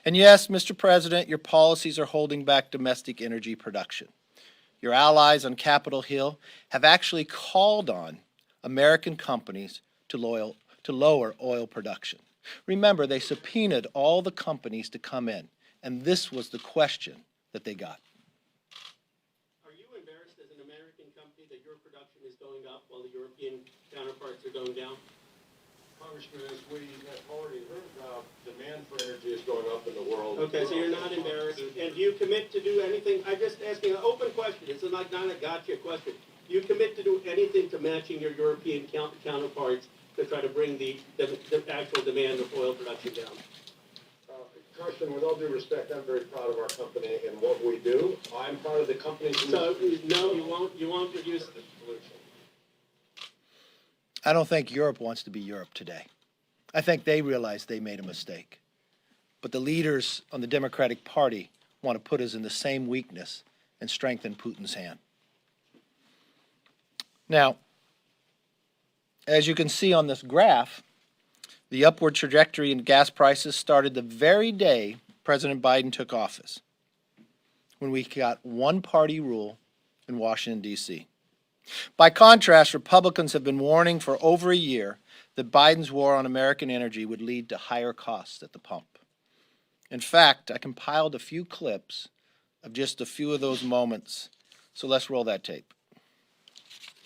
And yes, Mr. President, your policies are holding back domestic energy production. Your allies on Capitol Hill have actually called on American companies to lower oil production. Remember, they subpoenaed all the companies to come in, and this was the question that they got. Are you embarrassed as an American company that your production is going up while the European counterparts are going down? Congressman, as we have already heard about, demand for energy is going up in the world. Okay, so you're not embarrassed. And do you commit to do anything? I'm just asking an open question. It's not a gotcha question. Do you commit to do anything to matching your European counterparts to try to bring the actual demand of oil production down? Congressman, with all due respect, I'm very proud of our company and what we do. I'm proud of the companies. So, no, you won't produce the solution. I don't think Europe wants to be Europe today. I think they realize they made a mistake. But the leaders on the Democratic Party want to put us in the same weakness and strengthen Putin's hand. Now, as you can see on this graph, the upward trajectory in gas prices started the very day President Biden took office, when we got one-party rule in Washington, D.C. By contrast, Republicans have been warning for over a year that Biden's war on American energy would lead to higher costs at the pump. In fact, I compiled a few clips of just a few of those moments, so let's roll that tape.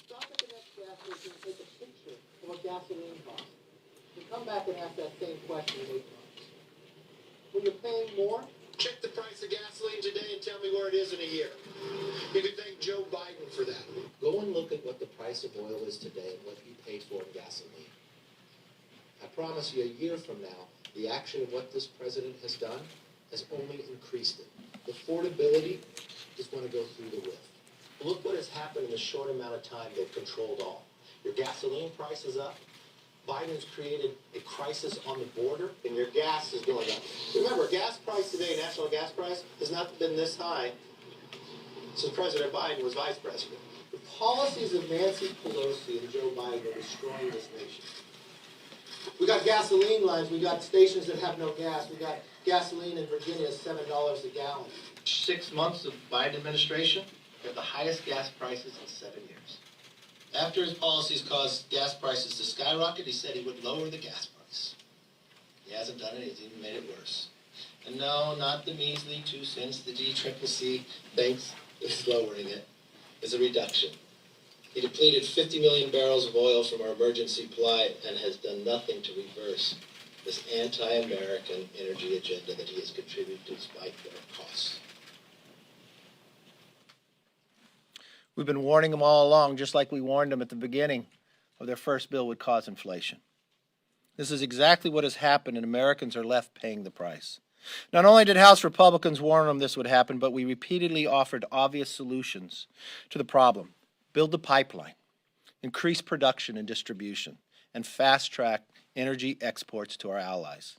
Stop at the next gas station and take a picture of what gasoline costs. You come back and ask that same question in 8 months. When you're paying more, check the price of gasoline today and tell me where it is in a year. You can thank Joe Biden for that. Go and look at what the price of oil is today and what you paid for in gasoline. I promise you, a year from now, the action of what this president has done has only increased it. The affordability is going to go through the roof. Look what has happened in a short amount of time. They've controlled all. Your gasoline price is up. Biden's created a crisis on the border, and your gas is going up. Remember, gas price today, national gas price, has not been this high since President Biden was vice president. The policies of Nancy Pelosi and Joe Biden are destroying this nation. We got gasoline lines. We got stations that have no gas. We got gasoline in Virginia at $7 a gallon. 6 months of Biden administration, we have the highest gas prices in 7 years. After his policies caused gas prices to skyrocket, he said he would lower the gas price. He hasn't done it. He's even made it worse. And no, not the measly 2 cents the GCCC thinks is lowering it. It's a reduction. He depleted 50 million barrels of oil from our emergency supply and has done nothing to reverse this anti-American energy agenda that he has contributed to despite their costs. We've been warning them all along, just like we warned them at the beginning of their first bill would cause inflation. This is exactly what has happened, and Americans are left paying the price. Not only did House Republicans warn them this would happen, but we repeatedly offered obvious solutions to the problem. Build the pipeline, increase production and distribution, and fast-track energy exports to our allies.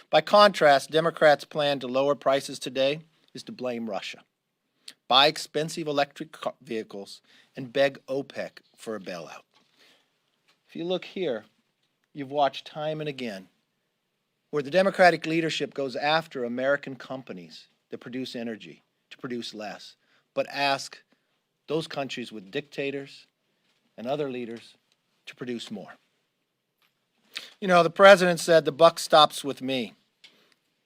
By contrast, Democrats' plan to lower prices today is to blame Russia, buy expensive electric vehicles, and beg OPEC for a bailout. If you look here, you've watched time and again where the Democratic leadership goes after American companies that produce energy to produce less, but ask those countries with dictators and other leaders to produce more. You know, the president said the buck stops with me.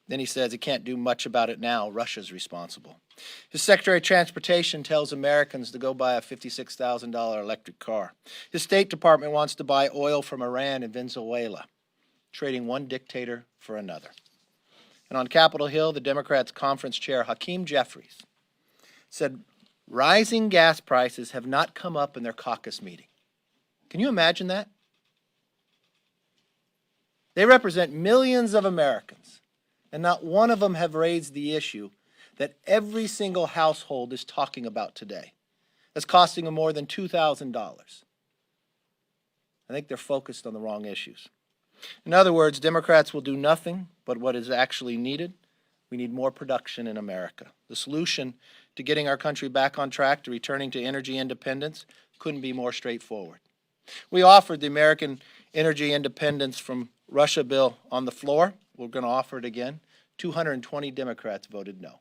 Then he says he can't do much about it now. Russia's responsible. His Secretary of Transportation tells Americans to go buy a $56,000 electric car. His State Department wants to buy oil from Iran and Venezuela, trading one dictator for another. And on Capitol Hill, the Democrats' conference chair, Hakeem Jeffries, said rising gas prices have not come up in their caucus meeting. Can you imagine that? They represent millions of Americans, and not one of them have raised the issue that every single household is talking about today. That's costing them more than $2,000. I think they're focused on the wrong issues. In other words, Democrats will do nothing but what is actually needed. We need more production in America. The solution to getting our country back on track, to returning to energy independence, couldn't be more straightforward. We offered the American Energy Independence from Russia bill on the floor. We're going to offer it again. 220 Democrats voted no.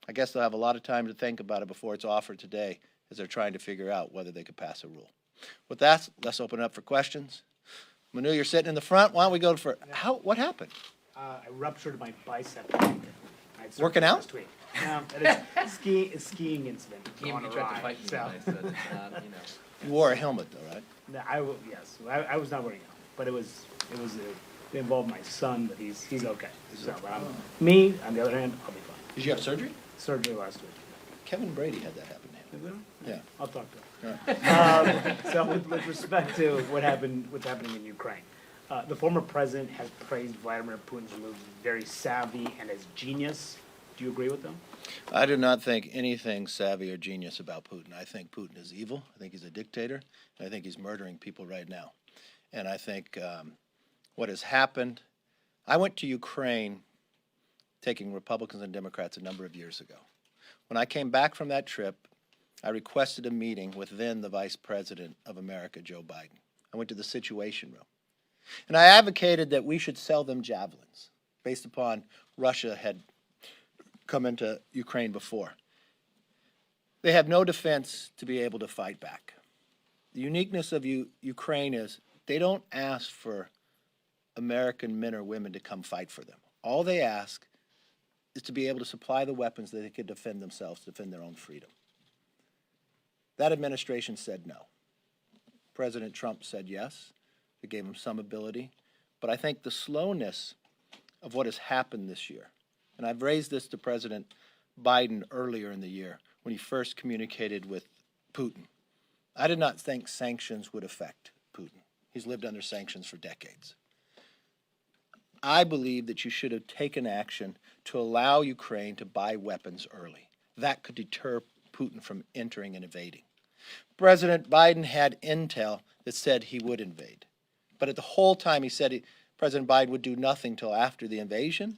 I guess they'll have a lot of time to think about it before it's offered today as they're trying to figure out whether they could pass a rule. With that, let's open it up for questions. Manu, you're sitting in the front. Why don't we go for what happened? I ruptured my bicep. I had surgery Working out? last week. No, it is a skiing incident. He on a tried to ride, fight you, so- and I said it's not, you know. You wore a helmet, though, right? No, yes, I was not wearing it, but it involved my son, but he's okay. So, but me, on the other hand, I'll be fine. Did you have surgery? Surgery last week. Kevin Brady had that happen to him. Yeah. I'll talk to him. All right. So with respect to what's happening in Ukraine, the former president has praised Vladimir Putin's move as very savvy and as genius. Do you agree with them? I do not think anything savvy or genius about Putin. I think Putin is evil. I think he's a dictator. And I think he's murdering people right now. And I think what has happened, I went to Ukraine taking Republicans and Democrats a number of years ago. When I came back from that trip, I requested a meeting with then the Vice President of America, Joe Biden. I went to the Situation Room. And I advocated that we should sell them javelins based upon Russia had come into Ukraine before. They have no defense to be able to fight back. The uniqueness of Ukraine is they don't ask for American men or women to come fight for them. All they ask is to be able to supply the weapons that they could defend themselves, defend their own freedom. That administration said no. President Trump said yes. It gave him some ability. But I think the slowness of what has happened this year, and I've raised this to President Biden earlier in the year when he first communicated with Putin. I did not think sanctions would affect Putin. He's lived under sanctions for decades. I believe that you should have taken action to allow Ukraine to buy weapons early. That could deter Putin from entering and invading. President Biden had intel that said he would invade. But at the whole time he said President Biden would do nothing till after the invasion.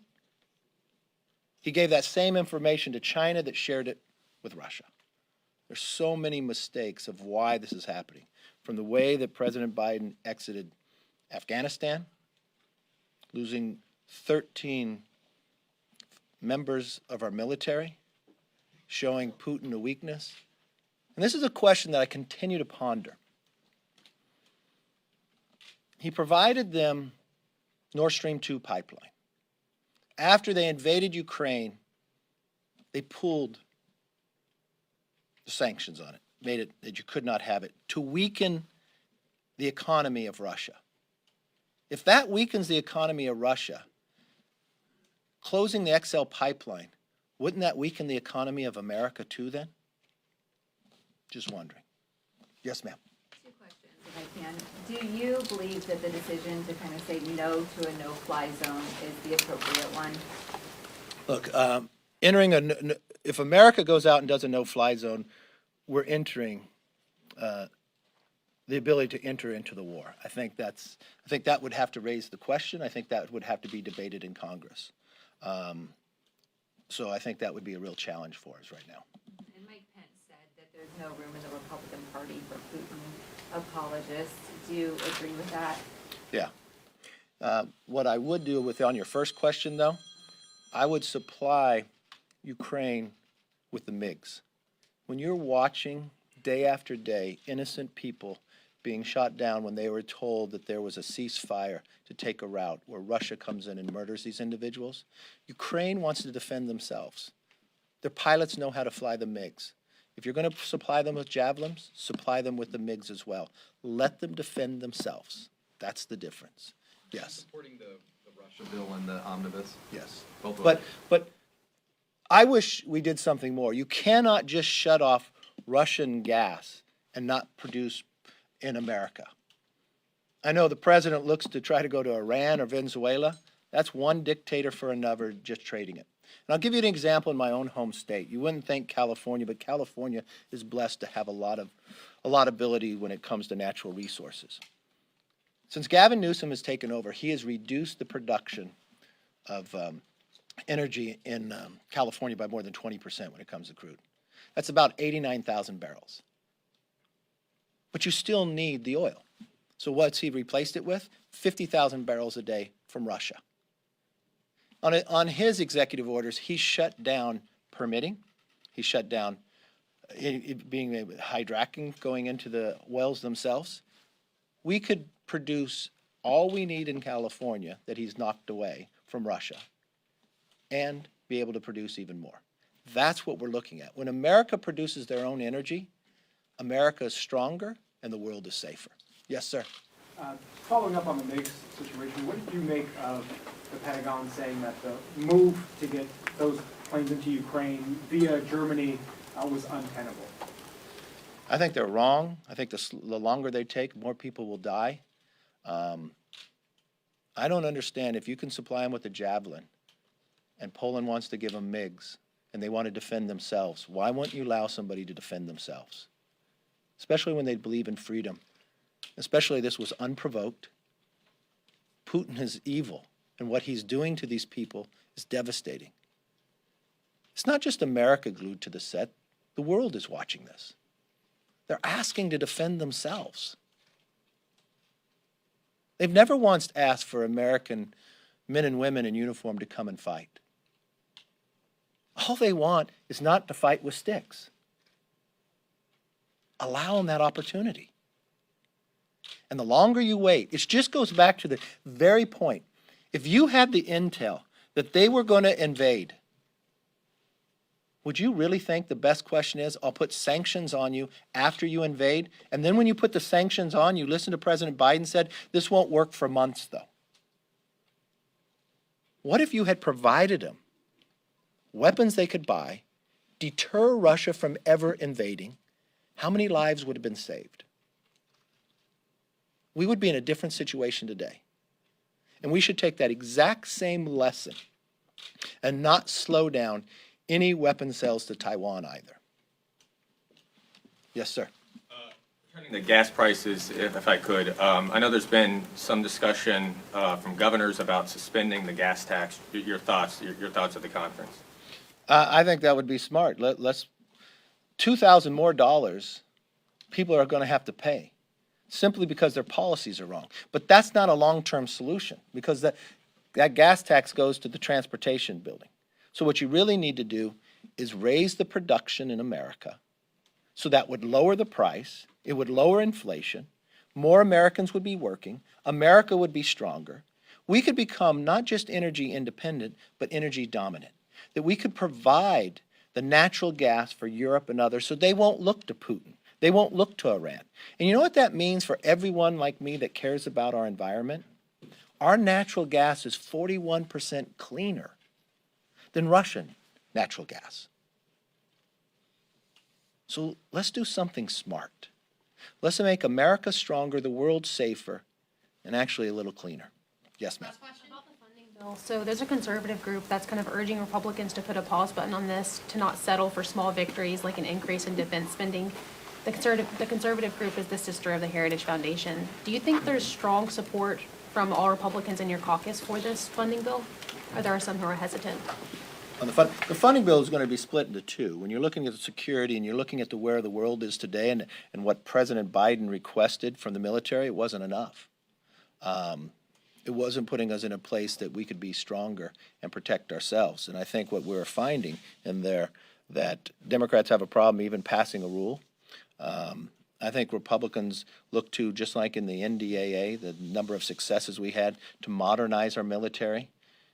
He gave that same information to China that shared it with Russia. There's so many mistakes of why this is happening. From the way that President Biden exited Afghanistan, losing 13 members of our military, showing Putin a weakness. And this is a question that I continue to ponder. He provided them Nord Stream 2 pipeline. After they invaded Ukraine, they pulled the sanctions on it, made it that you could not have it, to weaken the economy of Russia. If that weakens the economy of Russia, closing the XL pipeline, wouldn't that weaken the economy of America too then? Just wondering. Yes, ma'am. Two questions, if I can. Do you believe that the decision to kind of say no to a no-fly zone is the appropriate one? Look, if America goes out and does a no-fly zone, we're entering the ability to enter into the war. I think that would have to raise the question. I think that would have to be debated in Congress. So I think that would be a real challenge for us right now. And Mike Pence said that there's no room in the Republican Party for Putin apologists. Do you agree with that? Yeah. What I would do on your first question, though, I would supply Ukraine with the MiGs. When you're watching day after day innocent people being shot down when they were told that there was a ceasefire to take a route where Russia comes in and murders these individuals, Ukraine wants to defend themselves. Their pilots know how to fly the MiGs. If you're going to supply them with javelins, supply them with the MiGs as well. Let them defend themselves. That's the difference. Yes. Supporting the Russia bill and the omnibus. Yes. Both of them. But I wish we did something more. You cannot just shut off Russian gas and not produce in America. I know the president looks to try to go to Iran or Venezuela. That's one dictator for another, just trading it. And I'll give you an example in my own home state. You wouldn't think California, but California is blessed to have a lot of ability when it comes to natural resources. Since Gavin Newsom has taken over, he has reduced the production of energy in California by more than 20% when it comes to crude. That's about 89,000 barrels. But you still need the oil. So what's he replaced it with? 50,000 barrels a day from Russia. On his executive orders, he shut down permitting. He shut down being hydrocking going into the wells themselves. We could produce all we need in California that he's knocked away from Russia and be able to produce even more. That's what we're looking at. When America produces their own energy, America is stronger and the world is safer. Yes, sir. Following up on the MiGs situation, what did you make of the Pentagon saying that the move to get those planes into Ukraine via Germany was untenable? I think they're wrong. I think the longer they take, more people will die. I don't understand if you can supply them with a Javelin and Poland wants to give them MiGs and they want to defend themselves, why wouldn't you allow somebody to defend themselves? Especially when they believe in freedom. Especially this was unprovoked. Putin is evil, and what he's doing to these people is devastating. It's not just America glued to the set. The world is watching this. They're asking to defend themselves. They've never once asked for American men and women in uniform to come and fight. All they want is not to fight with sticks. Allow them that opportunity. And the longer you wait, it just goes back to the very point. If you had the intel that they were going to invade, would you really think the best question is, I'll put sanctions on you after you invade? And then when you put the sanctions on, you listen to President Biden said, this won't work for months though. What if you had provided them weapons they could buy, deter Russia from ever invading? How many lives would have been saved? We would be in a different situation today. And we should take that exact same lesson and not slow down any weapon sales to Taiwan either. Yes, sir. Turning to gas prices, if I could, I know there's been some discussion from governors about suspending the gas tax. Your thoughts at the conference? I think that would be smart. Let's $2,000 more people are going to have to pay simply because their policies are wrong. But that's not a long-term solution because that gas tax goes to the transportation building. So what you really need to do is raise the production in America so that would lower the price, it would lower inflation, more Americans would be working, America would be stronger. We could become not just energy independent, but energy dominant. That we could provide the natural gas for Europe and others so they won't look to Putin. They won't look to Iran. And you know what that means for everyone like me that cares about our environment? Our natural gas is 41% cleaner than Russian natural gas. So let's do something smart. Let's make America stronger, the world safer, and actually a little cleaner. Yes, ma'am. So there's a conservative group that's kind of urging Republicans to put a pause button on this, to not settle for small victories like an increase in defense spending. The conservative group is the sister of the Heritage Foundation. Do you think there's strong support from all Republicans in your caucus for this funding bill? Or there are some who are hesitant? On the funding bill is going to be split into two. When you're looking at the security and you're looking at where the world is today and what President Biden requested from the military, it wasn't enough. It wasn't putting us in a place that we could be stronger and protect ourselves. And I think what we're finding in there, that Democrats have a problem even passing a rule. I think Republicans look to, just like in the NDAA, the number of successes we had to modernize our military,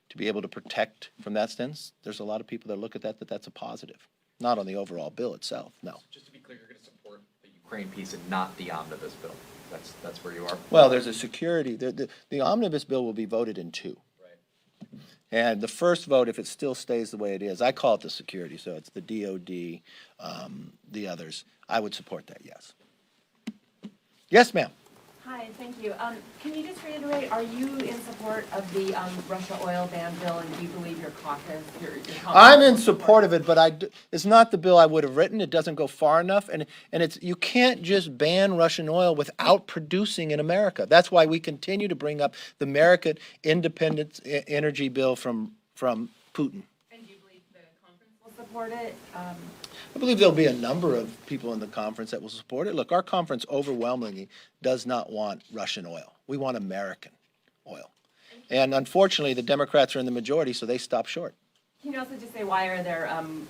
to be able to protect from that sense. There's a lot of people that look at that's a positive. Not on the overall bill itself, no. So just to be clear, you're going to support the Ukraine piece and not the omnibus bill. That's where you are? Well, there's a security. The omnibus bill will be voted in two. Right. And the first vote, if it still stays the way it is, I call it the security, so it's the DOD, the others. I would support that, yes. Yes, ma'am. Hi, thank you. Can you just reiterate, are you in support of the Russia oil ban bill, and do you believe your caucus, your I'm in support of it, but it's not the bill I would have written. It doesn't go far enough, and you can't just ban Russian oil without producing in America. That's why we continue to bring up the American independence energy bill from Putin. And do you believe the conference will support it? I believe there'll be a number of people in the conference that will support it. Look, our conference overwhelmingly does not want Russian oil. We want American oil. And unfortunately, the Democrats are in the majority, so they stop short. Can you also just say why are there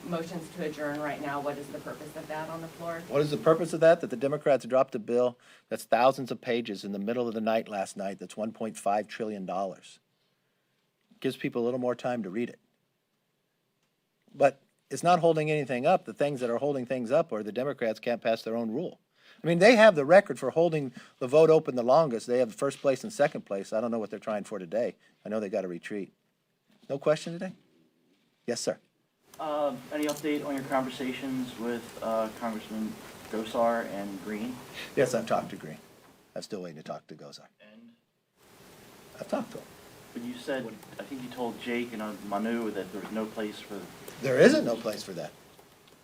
motions to adjourn right now? What is the purpose of that on the floor? What is the purpose of that? That the Democrats dropped a bill that's thousands of pages in the middle of the night last night that's $1.5 trillion. Gives people a little more time to read it. But it's not holding anything up. The things that are holding things up are the Democrats can't pass their own rule. I mean, they have the record for holding the vote open the longest. They have first place and second place. I don't know what they're trying for today. I know they got to retreat. No question today? Yes, sir. Any update on your conversations with Congressman Gosar and Green? Yes, I've talked to Green. I'm still waiting to talk to Gosar. And I've talked to him. but you said, I think you told Jake and Manu that there's no place for. There isn't no place for that.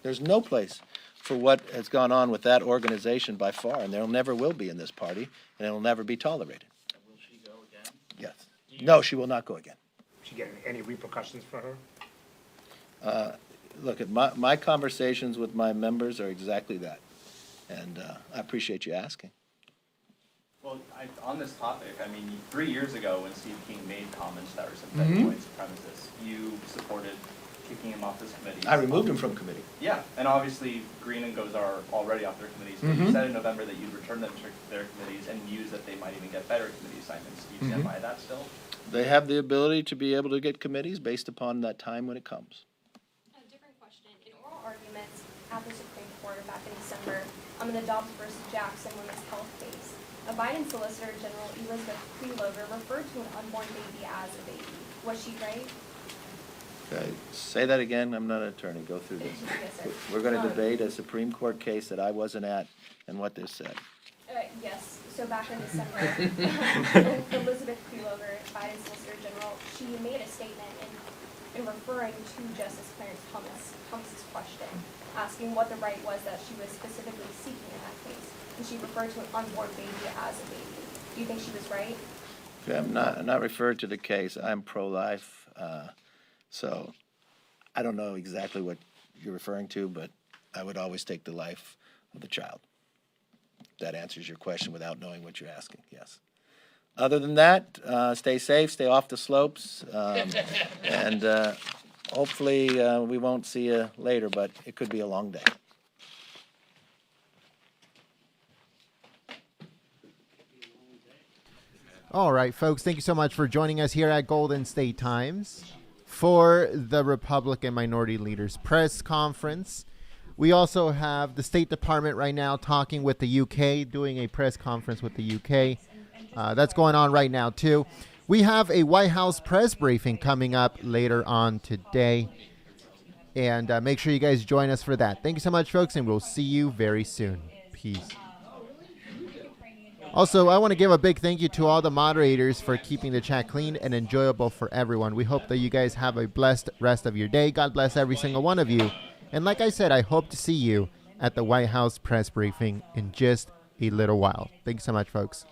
There's no place for what has gone on with that organization by far, and there never will be in this party, and it will never be tolerated. Will she go again? Yes. No, she will not go again. She get any repercussions for her? Look, at my conversations with my members are exactly that, and I appreciate you asking. Well, on this topic, I mean, 3 years ago when Steve King made comments that were sympathetic to white supremacists, you supported kicking him off this committee. I removed him from committee. Yeah, and obviously Green and Gosar are already off their committees, but you said in November that you'd return them to their committees and use that they might even get better committee assignments. Do you stand by that still? They have the ability to be able to get committees based upon that time when it comes. A different question. In oral arguments at the Supreme Court back in December, in the Dobbs versus Jackson women's health case, a Biden Solicitor General Elizabeth Prelogar referred to an unborn baby as a baby. Was she right? Okay, say that again. I'm not an attorney. Go through this. Yes, sir. We're going to debate a Supreme Court case that I wasn't at and what this said. Yes. So back in December, Elizabeth Prelogar, Biden Solicitor General, she made a statement in referring to Justice Clarence Thomas's question, asking what the right was that she was specifically seeking in that case, and she referred to an unborn baby as a baby. Do you think she was right? Okay, I'm not referred to the case. I'm pro-life, so I don't know exactly what you're referring to, but I would always take the life of the child. That answers your question without knowing what you're asking, yes. Other than that, stay safe, stay off the slopes, and hopefully we won't see you later, but it could be a long day. All right, folks, thank you so much for joining us here at Golden State Times for the Republican Minority Leaders Press Conference. We also have the State Department right now talking with the UK, doing a press conference with the UK. That's going on right now, too. We have a White House press briefing coming up later on today. And make sure you guys join us for that. Thank you so much, folks, and we'll see you very soon. Peace. Also, I want to give a big thank you to all the moderators for keeping the chat clean and enjoyable for everyone. We hope that you guys have a blessed rest of your day. God bless every single one of you. And like I said, I hope to see you at the White House press briefing in just a little while. Thanks so much, folks.